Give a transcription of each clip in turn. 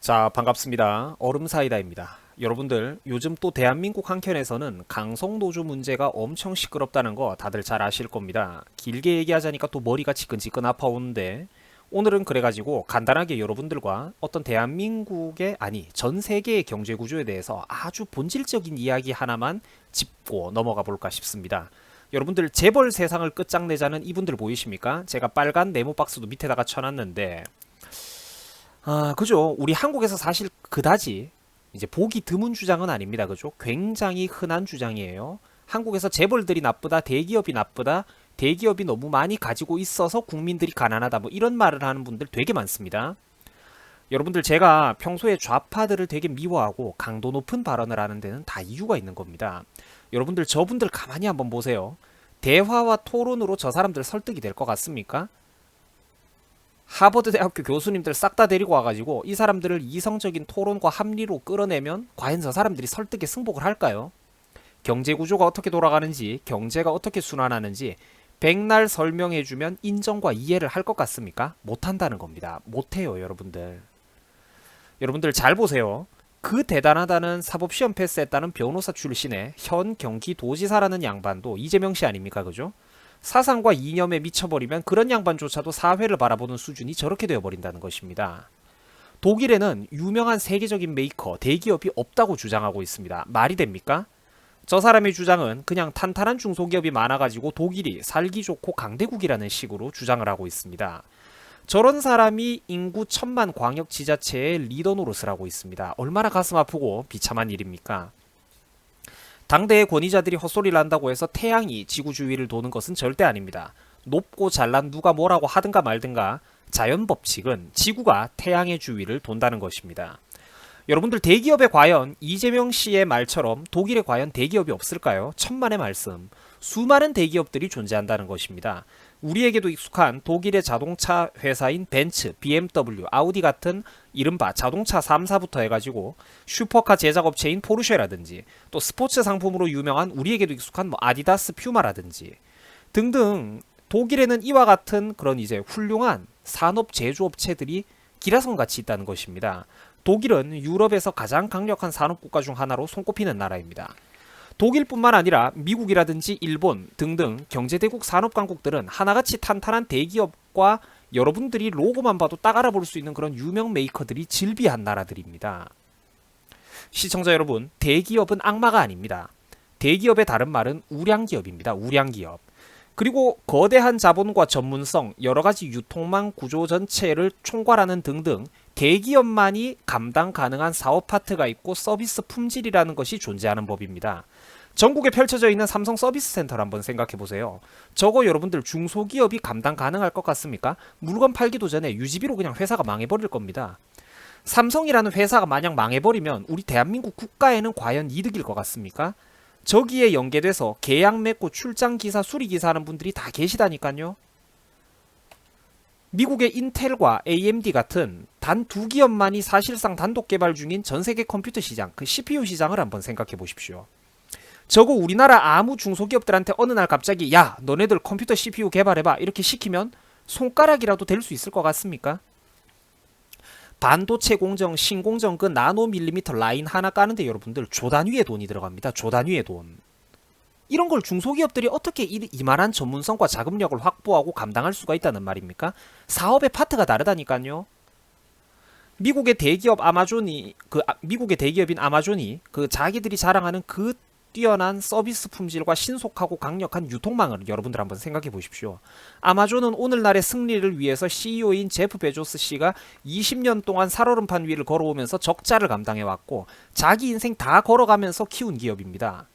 자, 반갑습니다. 얼음사이다입니다. 여러분들, 요즘 또 대한민국 한켠에서는 강성노조 문제가 엄청 시끄럽다는 거 다들 잘 아실 겁니다. 길게 얘기하자니까 또 머리가 지끈지끈 아파오는데, 오늘은 그래가지고 간단하게 여러분들과 어떤 대한민국의, 아니, 전 세계의 경제 구조에 대해서 아주 본질적인 이야기 하나만 짚고 넘어가 볼까 싶습니다. 여러분들, 재벌 세상을 끝장내자는 이분들 보이십니까? 제가 빨간 네모 박스도 밑에다가 쳐놨는데, 그죠. 우리 한국에서 사실 그다지 이제 보기 드문 주장은 아닙니다. 그죠? 굉장히 흔한 주장이에요. 한국에서 재벌들이 나쁘다, 대기업이 나쁘다, 대기업이 너무 많이 가지고 있어서 국민들이 가난하다, 뭐 이런 말을 하는 분들 되게 많습니다. 여러분들 제가 평소에 좌파들을 되게 미워하고 강도 높은 발언을 하는 데는 다 이유가 있는 겁니다. 여러분들 저분들 가만히 한번 보세요. 대화와 토론으로 저 사람들 설득이 될 것 같습니까? 하버드 대학교 교수님들 싹 다 데리고 와가지고 이 사람들을 이성적인 토론과 합리로 끌어내면 과연 저 사람들이 설득에 승복을 할까요? 경제 구조가 어떻게 돌아가는지, 경제가 어떻게 순환하는지 백날 설명해주면 인정과 이해를 할 것 같습니까? 못한다는 겁니다. 못해요, 여러분들. 여러분들 잘 보세요. 그 대단하다는 사법시험 패스했다는 변호사 출신의 현 경기도지사라는 양반도 이재명 씨 아닙니까? 그죠? 사상과 이념에 미쳐버리면 그런 양반조차도 사회를 바라보는 수준이 저렇게 되어버린다는 것입니다. 독일에는 유명한 세계적인 메이커, 대기업이 없다고 주장하고 있습니다. 말이 됩니까? 저 사람의 주장은 그냥 탄탄한 중소기업이 많아가지고 독일이 살기 좋고 강대국이라는 식으로 주장을 하고 있습니다. 저런 사람이 인구 1000만 광역지자체의 리더 노릇을 하고 있습니다. 얼마나 가슴 아프고 비참한 일입니까? 당대의 권위자들이 헛소리를 한다고 해서 태양이 지구 주위를 도는 것은 절대 아닙니다. 높고 잘난 누가 뭐라고 하든가 말든가 자연 법칙은 지구가 태양의 주위를 돈다는 것입니다. 여러분들 대기업에 과연 이재명 씨의 말처럼 독일에 과연 대기업이 없을까요? 천만의 말씀. 수많은 대기업들이 존재한다는 것입니다. 우리에게도 익숙한 독일의 자동차 회사인 벤츠, BMW, 아우디 같은 이른바 자동차 3사부터 해가지고 슈퍼카 제작업체인 포르쉐라든지 또 스포츠 상품으로 유명한 우리에게도 익숙한 뭐 아디다스, 퓨마라든지 등등 독일에는 이와 같은 그런 이제 훌륭한 산업 제조업체들이 기라성같이 있다는 것입니다. 독일은 유럽에서 가장 강력한 산업국가 중 하나로 손꼽히는 나라입니다. 독일뿐만 아니라 미국이라든지 일본 등등 경제대국 산업강국들은 하나같이 탄탄한 대기업과 여러분들이 로고만 봐도 딱 알아볼 수 있는 그런 유명 메이커들이 즐비한 나라들입니다. 시청자 여러분, 대기업은 악마가 아닙니다. 대기업의 다른 말은 우량기업입니다. 우량기업. 그리고 거대한 자본과 전문성, 여러가지 유통망 구조 전체를 총괄하는 등등 대기업만이 감당 가능한 사업 파트가 있고 서비스 품질이라는 것이 존재하는 법입니다. 전국에 펼쳐져 있는 삼성 서비스 센터를 한번 생각해 보세요. 저거 여러분들 중소기업이 감당 가능할 것 같습니까? 물건 팔기도 전에 유지비로 그냥 회사가 망해버릴 겁니다. 삼성이라는 회사가 만약 망해버리면 우리 대한민국 국가에는 과연 이득일 것 같습니까? 저기에 연계돼서 계약 맺고 출장기사, 수리기사 하는 분들이 다 계시다니까요. 미국의 인텔과 AMD 같은 단 두 기업만이 사실상 단독 개발 중인 전세계 컴퓨터 시장, 그 CPU 시장을 한번 생각해 보십시오. 저거 우리나라 아무 중소기업들한테 어느 날 갑자기 야, 너네들 컴퓨터 CPU 개발해봐 이렇게 시키면 손가락이라도 될 수 있을 것 같습니까? 반도체 공정, 신공정 그 나노밀리미터 라인 하나 까는데 여러분들 조단위의 돈이 들어갑니다. 조단위의 돈. 이런 걸 중소기업들이 어떻게 이만한 전문성과 자금력을 확보하고 감당할 수가 있다는 말입니까? 사업의 파트가 다르다니까요. 미국의 대기업 아마존이 미국의 대기업인 아마존이 그 자기들이 자랑하는 그 뛰어난 서비스 품질과 신속하고 강력한 유통망을 여러분들 한번 생각해 보십시오. 아마존은 오늘날의 승리를 위해서 CEO인 제프 베조스 씨가 20년 동안 살얼음판 위를 걸어오면서 적자를 감당해왔고 자기 인생 다 걸어가면서 키운 기업입니다.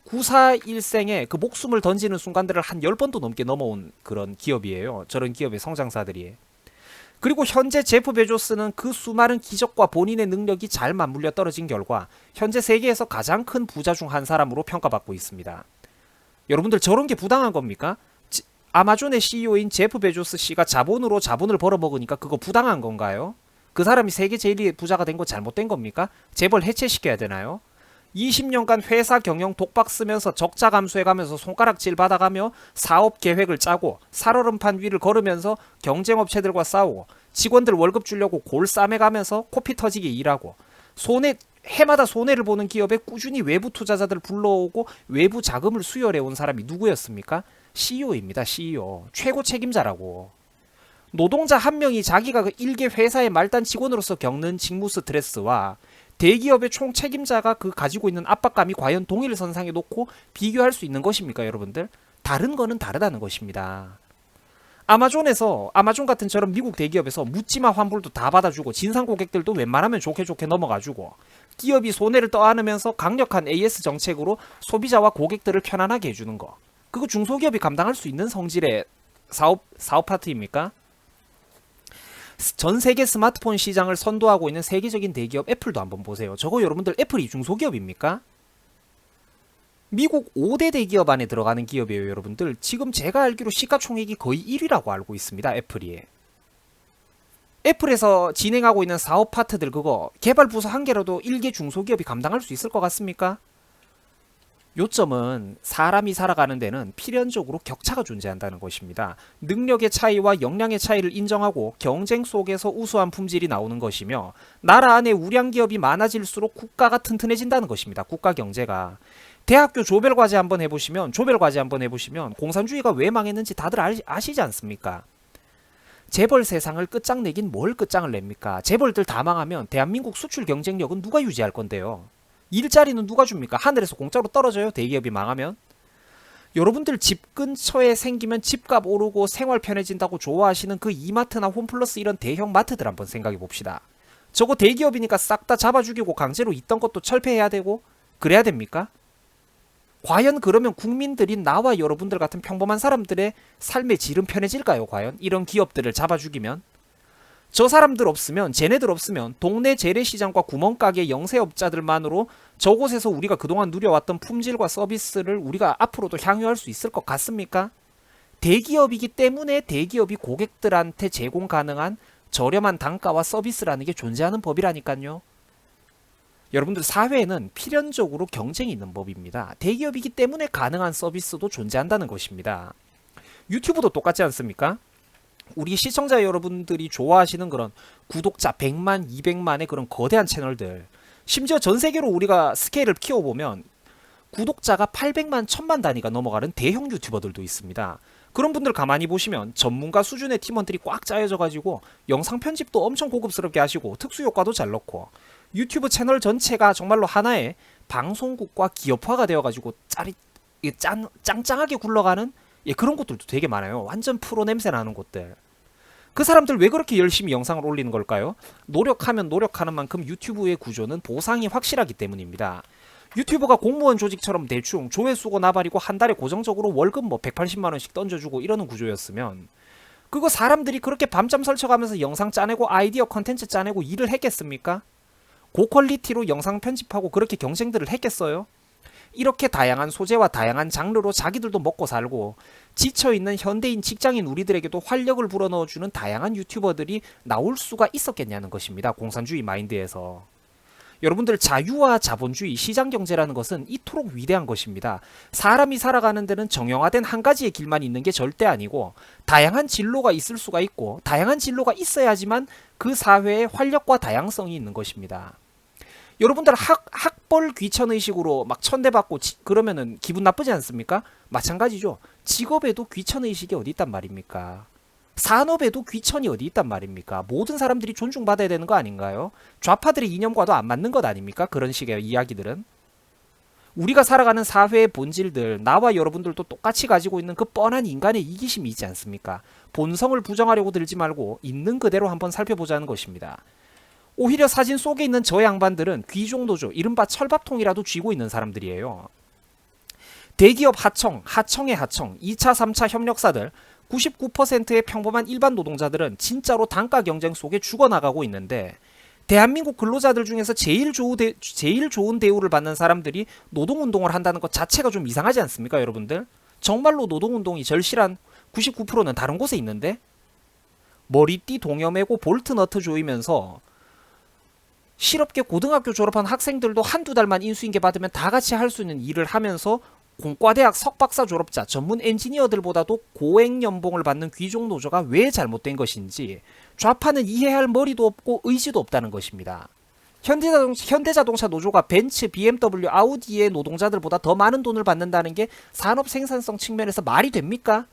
구사 일생에 그 목숨을 던지는 순간들을 한 10번도 넘게 넘어온 그런 기업이에요. 저런 기업의 성장사들이. 그리고 현재 제프 베조스는 그 수많은 기적과 본인의 능력이 잘 맞물려 떨어진 결과 현재 세계에서 가장 큰 부자 중 한 사람으로 평가받고 있습니다. 여러분들 저런 게 부당한 겁니까? 아마존의 CEO인 제프 베조스 씨가 자본으로 자본을 벌어먹으니까 그거 부당한 건가요? 그 사람이 세계 제일 부자가 된 거 잘못된 겁니까? 재벌 해체시켜야 되나요? 20년간 회사 경영 독박 쓰면서 적자 감수해가면서 손가락질 받아가며 사업 계획을 짜고 살얼음판 위를 걸으면서 경쟁업체들과 싸우고 직원들 월급 주려고 골 싸매가면서 코피 터지게 일하고 해마다 손해를 보는 기업에 꾸준히 외부 투자자들 불러오고 외부 자금을 수혈해온 사람이 누구였습니까? CEO입니다. CEO. 최고 책임자라고. 노동자 한 명이 자기가 그 일개 회사의 말단 직원으로서 겪는 직무 스트레스와 대기업의 총 책임자가 그 가지고 있는 압박감이 과연 동일선상에 놓고 비교할 수 있는 것입니까, 여러분들? 다른 거는 다르다는 것입니다. 아마존 같은 저런 미국 대기업에서 묻지마 환불도 다 받아주고 진상 고객들도 웬만하면 좋게 좋게 넘어가주고 기업이 손해를 떠안으면서 강력한 AS 정책으로 소비자와 고객들을 편안하게 해주는 거. 그거 중소기업이 감당할 수 있는 성질의 사업 파트입니까? 전 세계 스마트폰 시장을 선도하고 있는 세계적인 대기업 애플도 한번 보세요. 저거 여러분들 애플이 중소기업입니까? 미국 5대 대기업 안에 들어가는 기업이에요, 여러분들. 지금 제가 알기로 시가총액이 거의 1위라고 알고 있습니다, 애플이. 애플에서 진행하고 있는 사업 파트들 그거 개발 부서 한 개라도 1개 중소기업이 감당할 수 있을 것 같습니까? 요점은 사람이 살아가는 데는 필연적으로 격차가 존재한다는 것입니다. 능력의 차이와 역량의 차이를 인정하고 경쟁 속에서 우수한 품질이 나오는 것이며 나라 안에 우량 기업이 많아질수록 국가가 튼튼해진다는 것입니다. 국가 경제가. 대학교 조별과제 한번 해보시면 공산주의가 왜 망했는지 다들 아시지 않습니까? 재벌 세상을 끝장내긴 뭘 끝장을 냅니까? 재벌들 다 망하면 대한민국 수출 경쟁력은 누가 유지할 건데요? 일자리는 누가 줍니까? 하늘에서 공짜로 떨어져요? 대기업이 망하면? 여러분들 집 근처에 생기면 집값 오르고 생활 편해진다고 좋아하시는 그 이마트나 홈플러스 이런 대형 마트들 한번 생각해 봅시다. 저거 대기업이니까 싹 다 잡아 죽이고 강제로 있던 것도 철폐해야 되고 그래야 됩니까? 과연 그러면 국민들인 나와 여러분들 같은 평범한 사람들의 삶의 질은 편해질까요? 과연 이런 기업들을 잡아 죽이면? 저 사람들 없으면 쟤네들 없으면 동네 재래시장과 구멍가게 영세업자들만으로 저곳에서 우리가 그동안 누려왔던 품질과 서비스를 우리가 앞으로도 향유할 수 있을 것 같습니까? 대기업이기 때문에 대기업이 고객들한테 제공 가능한 저렴한 단가와 서비스라는 게 존재하는 법이라니까요. 여러분들 사회에는 필연적으로 경쟁이 있는 법입니다. 대기업이기 때문에 가능한 서비스도 존재한다는 것입니다. 유튜브도 똑같지 않습니까? 우리 시청자 여러분들이 좋아하시는 그런 구독자 100만, 200만의 그런 거대한 채널들, 심지어 전 세계로 우리가 스케일을 키워보면 구독자가 800만, 1000만 단위가 넘어가는 대형 유튜버들도 있습니다. 그런 분들 가만히 보시면 전문가 수준의 팀원들이 꽉 짜여져 가지고 영상 편집도 엄청 고급스럽게 하시고 특수효과도 잘 넣고 유튜브 채널 전체가 하나의 방송국과 기업화가 되어가지고 짱짱하게 굴러가는 그런 곳들도 되게 많아요. 완전 프로 냄새 나는 곳들. 그 사람들 왜 그렇게 열심히 영상을 올리는 걸까요? 노력하면 노력하는 만큼 유튜브의 구조는 보상이 확실하기 때문입니다. 유튜버가 공무원 조직처럼 대충 조회수고 나발이고 한 달에 고정적으로 월급 180만원씩 던져주고 이러는 구조였으면 그거 사람들이 그렇게 밤잠 설쳐가면서 영상 짜내고 아이디어 컨텐츠 짜내고 일을 했겠습니까? 고퀄리티로 영상 편집하고 그렇게 경쟁들을 했겠어요? 이렇게 다양한 소재와 다양한 장르로 자기들도 먹고 살고 지쳐있는 현대인 직장인 우리들에게도 활력을 불어넣어주는 다양한 유튜버들이 나올 수가 있었겠냐는 것입니다. 공산주의 마인드에서. 여러분들 자유와 자본주의, 시장경제라는 것은 이토록 위대한 것입니다. 사람이 살아가는 데는 정형화된 한 가지의 길만 있는 게 절대 아니고 다양한 진로가 있을 수가 있고 다양한 진로가 있어야지만 그 사회에 활력과 다양성이 있는 것입니다. 여러분들 학벌 귀천의식으로 막 천대받고 그러면은 기분 나쁘지 않습니까? 마찬가지죠. 직업에도 귀천의식이 어디 있단 말입니까? 산업에도 귀천이 어디 있단 말입니까? 모든 사람들이 존중받아야 되는 거 아닌가요? 좌파들의 이념과도 안 맞는 것 아닙니까? 그런 식의 이야기들은. 우리가 살아가는 사회의 본질들, 나와 여러분들도 똑같이 가지고 있는 그 뻔한 인간의 이기심이 있지 않습니까? 본성을 부정하려고 들지 말고 있는 그대로 한번 살펴보자는 것입니다. 오히려 사진 속에 있는 저 양반들은 귀족노조, 이른바 철밥통이라도 쥐고 있는 사람들이에요. 대기업 하청의 하청, 2차, 3차 협력사들 99%의 평범한 일반 노동자들은 진짜로 단가 경쟁 속에 죽어나가고 있는데 대한민국 근로자들 중에서 제일 좋은 대우를 받는 사람들이 노동운동을 한다는 것 자체가 좀 이상하지 않습니까, 여러분들? 정말로 노동운동이 절실한 99%는 다른 곳에 있는데 머리띠 동여매고 볼트너트 조이면서 실업계 고등학교 졸업한 학생들도 한두 달만 인수인계 받으면 다 같이 할 수 있는 일을 하면서 공과대학 석박사 졸업자 전문 엔지니어들보다도 고액 연봉을 받는 귀족 노조가 왜 잘못된 것인지 좌파는 이해할 머리도 없고 의지도 없다는 것입니다. 현대자동차 노조가 벤츠, BMW, 아우디의 노동자들보다 더 많은 돈을 받는다는 게 산업 생산성 측면에서 말이 됩니까?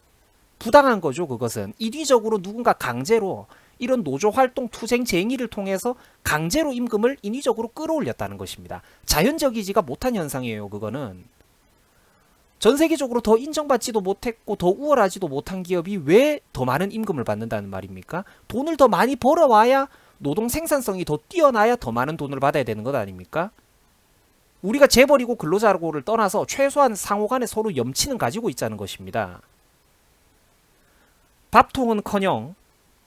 부당한 거죠. 그것은 인위적으로 누군가 강제로 이런 노조 활동 투쟁 쟁의를 통해서 강제로 임금을 인위적으로 끌어올렸다는 것입니다. 자연적이지가 못한 현상이에요. 그거는 전 세계적으로 더 인정받지도 못했고 더 우월하지도 못한 기업이 왜 더 많은 임금을 받는다는 말입니까? 돈을 더 많이 벌어와야 노동 생산성이 더 뛰어나야 더 많은 돈을 받아야 되는 것 아닙니까? 우리가 재벌이고 근로자고를 떠나서 최소한 상호 간에 서로 염치는 가지고 있자는 것입니다. 밥통은커녕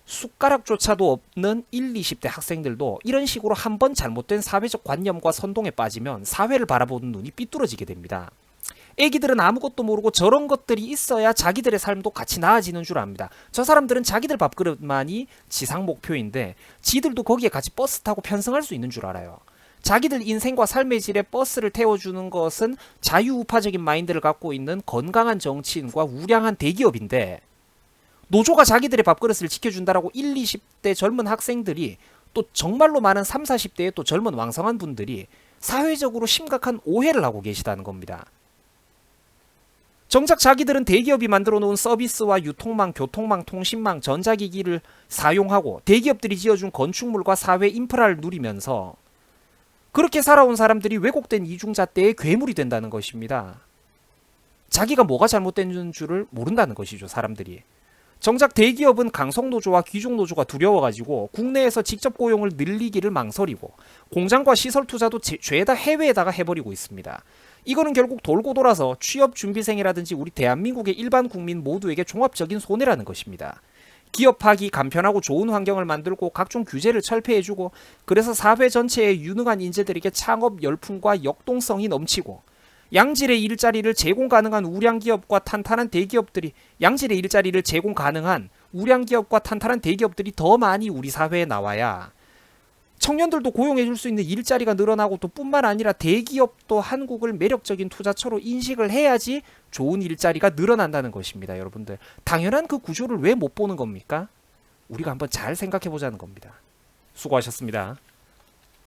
숟가락조차도 없는 1, 20대 학생들도 이런 식으로 한번 잘못된 사회적 관념과 선동에 빠지면 사회를 바라보는 눈이 삐뚤어지게 됩니다. 애기들은 아무것도 모르고 저런 것들이 있어야 자기들의 삶도 같이 나아지는 줄 압니다. 저 사람들은 자기들 밥그릇만이 지상 목표인데 지들도 거기에 같이 버스 타고 편승할 수 있는 줄 알아요. 자기들 인생과 삶의 질에 버스를 태워주는 것은 자유우파적인 마인드를 갖고 있는 건강한 정치인과 우량한 대기업인데 노조가 자기들의 밥그릇을 지켜준다라고 1, 20대 젊은 학생들이 또 정말로 많은 3, 40대의 또 젊은 왕성한 분들이 사회적으로 심각한 오해를 하고 계시다는 겁니다. 정작 자기들은 대기업이 만들어 놓은 서비스와 유통망, 교통망, 통신망, 전자기기를 사용하고 대기업들이 지어준 건축물과 사회 인프라를 누리면서 그렇게 살아온 사람들이 왜곡된 이중잣대의 괴물이 된다는 것입니다. 자기가 뭐가 잘못된 줄을 모른다는 것이죠, 사람들이. 정작 대기업은 강성노조와 귀족노조가 두려워가지고 국내에서 직접 고용을 늘리기를 망설이고 공장과 시설 투자도 죄다 해외에다가 해버리고 있습니다. 이거는 결국 돌고 돌아서 취업 준비생이라든지 우리 대한민국의 일반 국민 모두에게 종합적인 손해라는 것입니다. 기업하기 간편하고 좋은 환경을 만들고 각종 규제를 철폐해주고 그래서 사회 전체에 유능한 인재들에게 창업 열풍과 역동성이 넘치고 양질의 일자리를 제공 가능한 우량 기업과 탄탄한 대기업들이 양질의 일자리를 제공 가능한 우량 기업과 탄탄한 대기업들이 더 많이 우리 사회에 나와야 청년들도 고용해 줄 수 있는 일자리가 늘어나고 또 뿐만 아니라 대기업도 한국을 매력적인 투자처로 인식을 해야지 좋은 일자리가 늘어난다는 것입니다. 여러분들 당연한 그 구조를 왜 못 보는 겁니까? 우리가 한번 잘 생각해 보자는 겁니다. 수고하셨습니다.